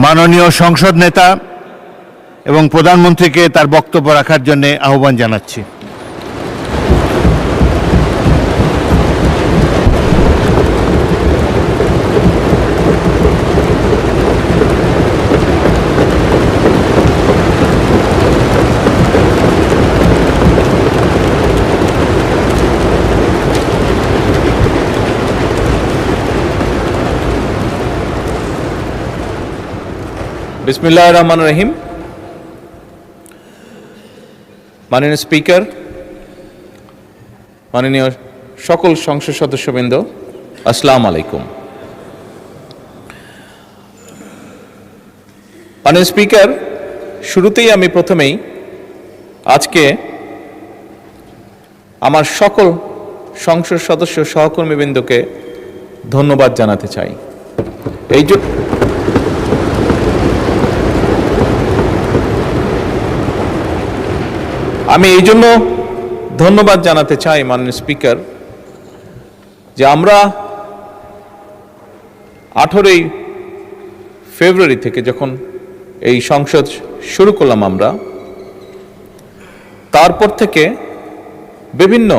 মাননীয় সংসদ নেতা এবং প্রধানমন্ত্রীকে তার বক্তব্য রাখার জন্য আহ্বান জানাচ্ছি। বিসমিল্লাহির রহমানির রহিম। মাননীয় স্পিকার, মাননীয় সকল সংসদ সদস্যবৃন্দ, আসসালামু আলাইকুম। মাননীয় স্পিকার, শুরুতেই আমি প্রথমেই আজকে আমার সকল সংসদ সদস্য সহকর্মীবৃন্দকে ধন্যবাদ জানাতে চাই। আমি এই জন্য ধন্যবাদ জানাতে চাই মাননীয় স্পিকার, যে আমরা 18ই ফেব্রুয়ারি থেকে যখন এই সংসদ শুরু করলাম, আমরা তারপর থেকে বিভিন্ন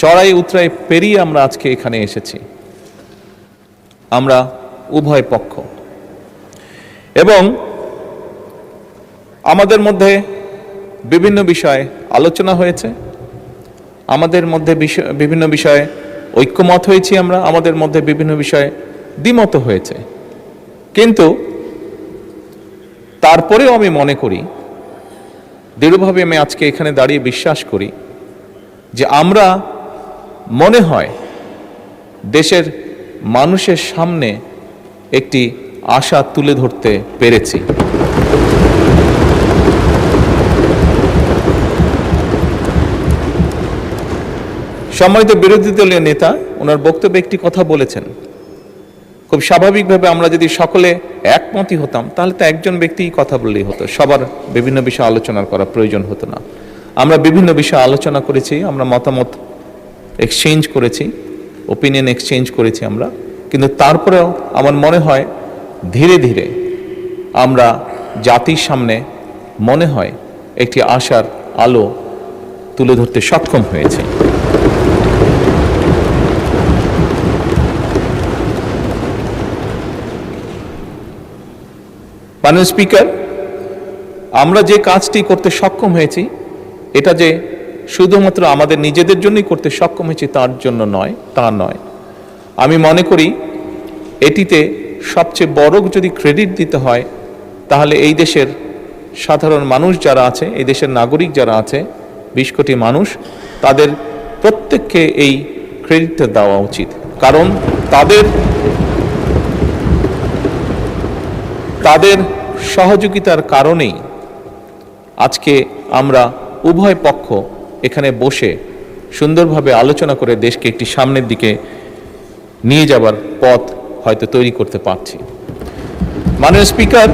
চড়াই উতরাই পেরিয়ে আমরা আজকে এখানে এসেছি। আমরা উভয় পক্ষ, এবং আমাদের মধ্যে বিভিন্ন বিষয়ে আলোচনা হয়েছে, আমাদের মধ্যে বিভিন্ন বিষয়ে ঐক্যমত হয়েছি, আমরা আমাদের মধ্যে বিভিন্ন বিষয়ে দ্বিমত হয়েছে। কিন্তু তারপরেও আমি মনে করি, দৃঢ়ভাবে আমি আজকে এখানে দাঁড়িয়ে বিশ্বাস করি যে আমরা মনে হয় দেশের মানুষের সামনে একটি আশা তুলে ধরতে পেরেছি। সম্মানিত বিরোধী দলীয় নেতা ওনার বক্তব্যে একটি কথা বলেছেন, খুব স্বাভাবিকভাবে আমরা যদি সকলে একমতই হতাম তাহলে তো একজন ব্যক্তিই কথা বললেই হতো, সবার বিভিন্ন বিষয়ে আলোচনা করা প্রয়োজন হতো না। আমরা বিভিন্ন বিষয়ে আলোচনা করেছি, আমরা মতামত এক্সচেঞ্জ করেছি, ওপিনিয়ন এক্সচেঞ্জ করেছি আমরা, কিন্তু তারপরেও আমার মনে হয় ধীরে ধীরে আমরা জাতির সামনে মনে হয় একটি আশার আলো তুলে ধরতে সক্ষম হয়েছে। মাননীয় স্পিকার, আমরা যে কাজটি করতে সক্ষম হয়েছি এটা যে শুধুমাত্র আমাদের নিজেদের জন্যই করতে সক্ষম হয়েছি তার জন্য নয়, তা নয়। আমি মনে করি এটিতে সবচেয়ে বড় যদি ক্রেডিট দিতে হয় তাহলে এই দেশের সাধারণ মানুষ যারা আছে, এই দেশের নাগরিক যারা আছে 20 কোটি মানুষ, তাদের প্রত্যেককে এই ক্রেডিটটা দেওয়া উচিত। কারণ তাদের সহযোগিতার কারণেই আজকে আমরা উভয় পক্ষ এখানে বসে সুন্দরভাবে আলোচনা করে দেশকে একটি সামনের দিকে নিয়ে যাবার পথ হয়তো তৈরি করতে পারছি। মাননীয় স্পিকার,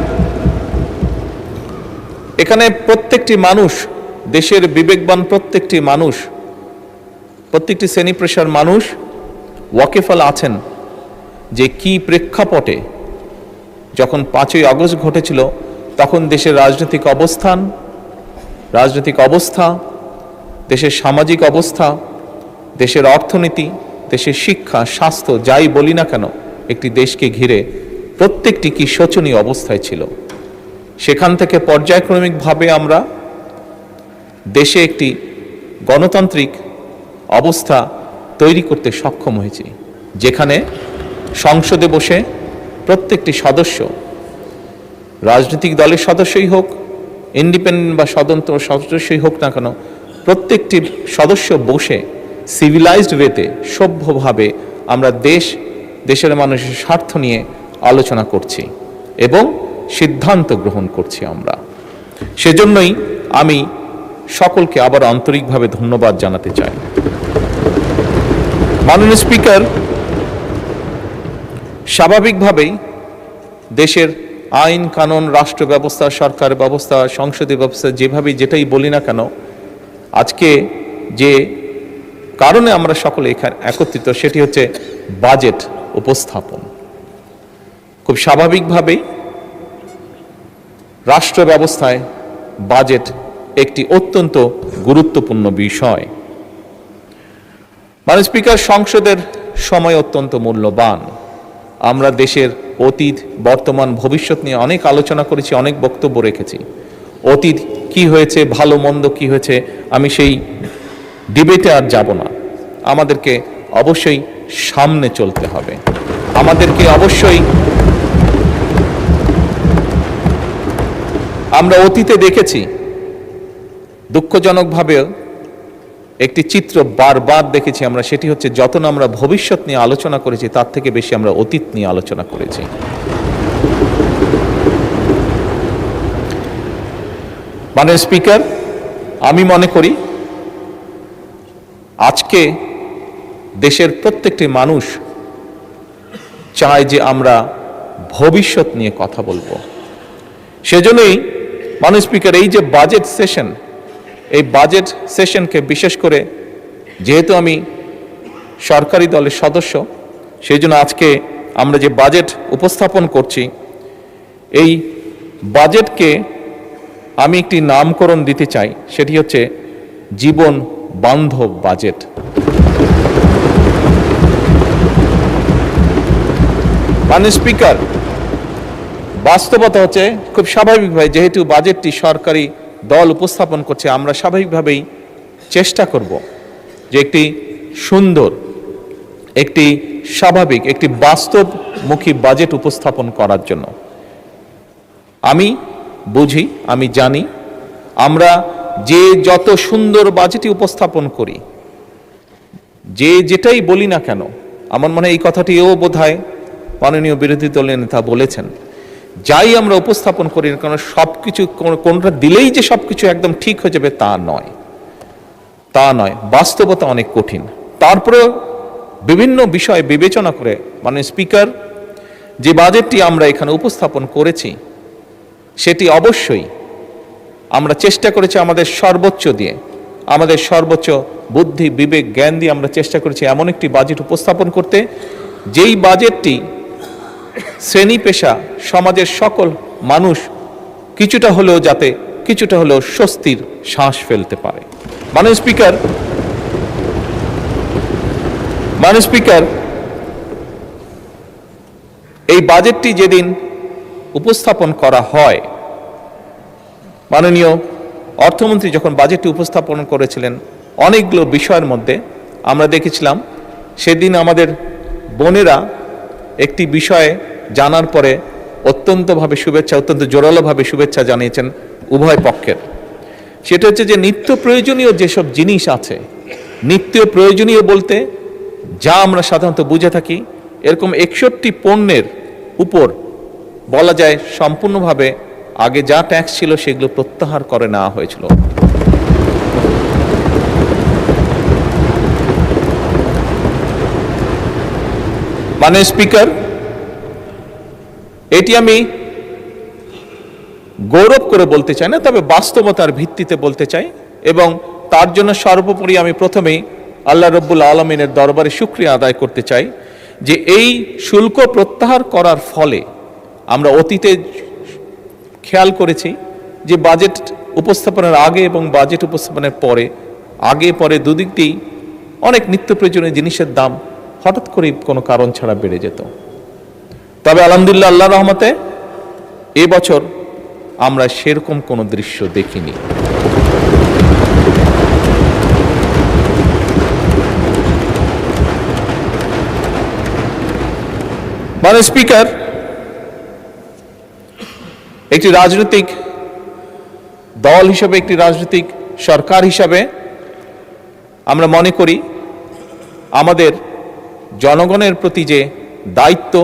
এখানে প্রত্যেকটি মানুষ, দেশের বিবেকবান প্রত্যেকটি মানুষ, প্রত্যেকটি শ্রেণী পেশার মানুষ ওয়াকিফাল আছেন যে কি প্রেক্ষাপটে যখন 5ই আগস্ট ঘটেছিল তখন দেশের রাজনৈতিক অবস্থা, দেশের সামাজিক অবস্থা, দেশের অর্থনীতি, দেশের শিক্ষা, স্বাস্থ্য, যাই বলি না কেন, একটি দেশকে ঘিরে প্রত্যেকটি কি শোচনীয় অবস্থায় ছিল। সেখান থেকে পর্যায়ক্রমিকভাবে আমরা দেশে একটি গণতান্ত্রিক অবস্থা তৈরি করতে সক্ষম হয়েছি, যেখানে সংসদে বসে প্রত্যেকটি সদস্য, রাজনৈতিক দলের সদস্যই হোক, ইন্ডিপেন্ডেন্ট বা স্বতন্ত্র সদস্যই হোক না কেন, প্রত্যেকটি সদস্য বসে সিভিলাইজড ওয়েতে, সভ্যভাবে আমরা দেশের মানুষের স্বার্থ নিয়ে আলোচনা করছি এবং সিদ্ধান্ত গ্রহণ করছি আমরা। সেজন্যই আমি সকলকে আবার আন্তরিকভাবে ধন্যবাদ জানাতে চাই। মাননীয় স্পিকার, স্বাভাবিকভাবেই দেশের আইন কানুন, রাষ্ট্র ব্যবস্থা, সরকার ব্যবস্থা, সংসদীয় ব্যবস্থা, যেভাবেই যেটাই বলি না কেন, আজকে যে কারণে আমরা সকলে এখানে একত্রিত সেটি হচ্ছে বাজেট উপস্থাপন। খুব স্বাভাবিকভাবেই রাষ্ট্র ব্যবস্থায় বাজেট একটি অত্যন্ত গুরুত্বপূর্ণ বিষয়। মাননীয় স্পিকার, সংসদের সময় অত্যন্ত মূল্যবান। আমরা দেশের অতীত, বর্তমান, ভবিষ্যৎ নিয়ে অনেক আলোচনা করেছি, অনেক বক্তব্য রেখেছি। অতীত কি হয়েছে, ভালো মন্দ কি হয়েছে, আমি সেই ডিবেটে আর যাব না। আমাদেরকে অবশ্যই সামনে চলতে হবে। আমাদেরকে অবশ্যই, আমরা অতীতে দেখেছি দুঃখজনকভাবে একটি চিত্র বারবার দেখেছি আমরা, সেটি হচ্ছে যত না আমরা ভবিষ্যৎ নিয়ে আলোচনা করেছি তার থেকে বেশি আমরা অতীত নিয়ে আলোচনা করেছি। মাননীয় স্পিকার, আমি মনে করি আজকে দেশের প্রত্যেকটি মানুষ চায় যে আমরা ভবিষ্যৎ নিয়ে কথা বলবো। সেজন্যই মাননীয় স্পিকার, এই যে বাজেট সেশন, এই বাজেট সেশনকে বিশেষ করে যেহেতু আমি সরকারি দলের সদস্য, সেই জন্য আজকে আমরা যে বাজেট উপস্থাপন করছি, এই বাজেটকে আমি একটি নামকরণ দিতে চাই, সেটি হচ্ছে জীবন বান্ধব বাজেট। মাননীয় স্পিকার, বাস্তবতা হচ্ছে খুব স্বাভাবিকভাবে যেহেতু বাজেটটি সরকারি দল উপস্থাপন করছে, আমরা স্বাভাবিকভাবেই চেষ্টা করব যে একটি সুন্দর, একটি স্বাভাবিক, একটি বাস্তবমুখী বাজেট উপস্থাপন করার জন্য। আমি বুঝি, আমি জানি, আমরা যে যত সুন্দর বাজেটই উপস্থাপন করি, যে যেটাই বলি না কেন, আমার মনে হয় এই কথাটিও বোধহয় মাননীয় বিরোধী দলের নেতা বলেছেন, যাই আমরা উপস্থাপন করি না কেন সবকিছু কোনটা দিলেই যে সবকিছু একদম ঠিক হয়ে যাবে তা নয়, তা নয়। বাস্তবতা অনেক কঠিন। তারপরেও বিভিন্ন বিষয় বিবেচনা করে মাননীয় স্পিকার, যে বাজেটটি আমরা এখানে উপস্থাপন করেছি সেটি অবশ্যই আমরা চেষ্টা করেছি আমাদের সর্বোচ্চ দিয়ে, আমাদের সর্বোচ্চ বুদ্ধি, বিবেক, জ্ঞান দিয়ে আমরা চেষ্টা করেছি এমন একটি বাজেট উপস্থাপন করতে, যেই বাজেটটি শ্রেণী পেশা, সমাজের সকল মানুষ কিছুটা হলেও স্বস্তির শ্বাস ফেলতে পারে। মাননীয় স্পিকার, এই বাজেটটি যেদিন উপস্থাপন করা হয়, মাননীয় অর্থমন্ত্রী যখন বাজেটটি উপস্থাপন করেছিলেন, অনেকগুলো বিষয়ের মধ্যে আমরা দেখেছিলাম সেদিন আমাদের বোনেরা একটি বিষয়ে জানার পরে অত্যন্ত জোরালোভাবে শুভেচ্ছা জানিয়েছেন উভয় পক্ষের। সেটা হচ্ছে যে নিত্য প্রয়োজনীয় যেসব জিনিস আছে, নিত্য প্রয়োজনীয় বলতে যা আমরা সাধারণত বুঝে থাকি, এরকম 61 পণ্যের উপর বলা যায় সম্পূর্ণভাবে আগে যা ট্যাক্স ছিল সেগুলো প্রত্যাহার করে নেওয়া হয়েছিল। মাননীয় স্পিকার, এটি আমি গৌরব করে বলতে চাই না, তবে বাস্তবতার ভিত্তিতে বলতে চাই, এবং তার জন্য সর্বোপরি আমি প্রথমেই আল্লাহ রব্বুল আলমিনের দরবারে শুকরিয়া আদায় করতে চাই যে এই শুল্ক প্রত্যাহার করার ফলে আমরা অতীতে খেয়াল করেছি যে বাজেট উপস্থাপনের আগে এবং বাজেট উপস্থাপনের পরে, আগে পরে দুদিক দিয়েই অনেক নিত্য প্রয়োজনীয় জিনিসের দাম হঠাৎ করে কোনো কারণ ছাড়া বেড়ে যেত। তবে আলহামদুলিল্লাহ, আল্লাহর রহমতে এবছর আমরা সেরকম কোনো দৃশ্য দেখিনি। মাননীয় স্পিকার, একটি রাজনৈতিক দল হিসেবে, একটি রাজনৈতিক সরকার হিসাবে আমরা মনে করি আমাদের জনগণের প্রতি যে দায়িত্ব,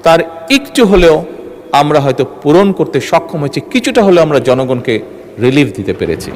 তার একটু হলেও আমরা হয়তো পূরণ করতে সক্ষম হয়েছি, কিছুটা হলেও আমরা জনগণকে রিলিফ দিতে পেরেছি।